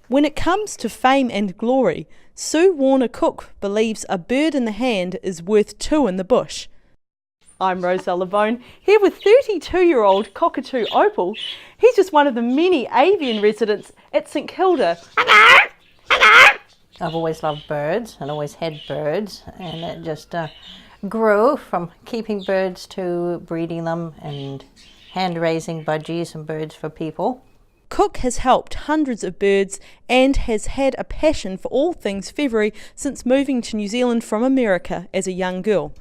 When it comes to fame and glory, Sue Warner-Cook believes a bird in the hand is worth two in the bush. I'm Rosel Labone, here with 32-year-old cockatoo Opal. He's just one of the many avian residents at St Kilda. Hello! Hello! I've always loved birds and always had birds, and it just grew from keeping birds to breeding them and hand-raising budgies and birds for people. Cook has helped hundreds of birds and has had a passion for all things feathery since moving to New Zealand from America as a young girl.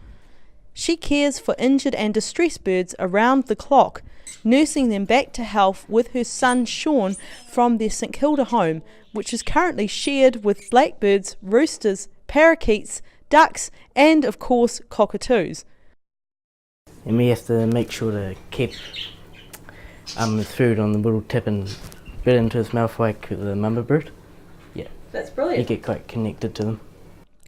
She cares for injured and distressed birds around the clock, nursing them back to health with her son Sean from their St Kilda home, which is currently shared with blackbirds, roosters, parakeets, ducks and of course cockatoos. And we have to make sure to keep the food on the little tip and bit into his mouth like the mama bird. Yeah, That's brilliant. You get quite connected to them.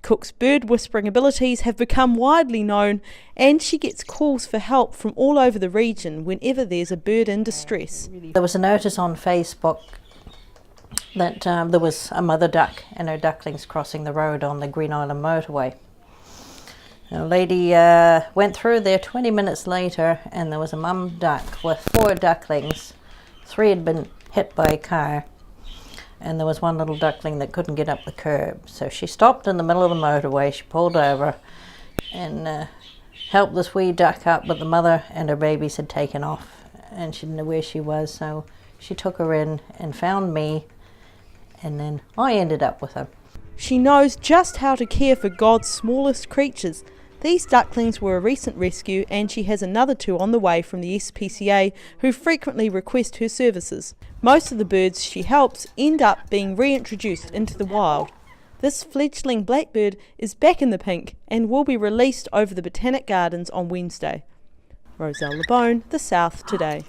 Cook's bird whispering abilities have become widely known, and she gets calls for help from all over the region whenever there's a bird in distress. There was a notice on Facebook that there was a mother duck and her ducklings crossing the road on the Green Island motorway. A lady went through there 20 minutes later, and there was a mum duck with 4 ducklings. 3 had been hit by a car, and there was one little duckling that couldn't get up the curb. So she stopped in the middle of the motorway, she pulled over and helped this wee duck up, but the mother and her babies had taken off and she didn't know where she was, so she took her in and found me, and then I ended up with her. She knows just how to care for God's smallest creatures. These ducklings were a recent rescue, and she has another 2 on the way from the SPCA who frequently request her services. Most of the birds she helps end up being reintroduced into the wild. This fledgling blackbird is back in the pink and will be released over the Botanic Gardens on Wednesday. Rosel Labone, The South Today.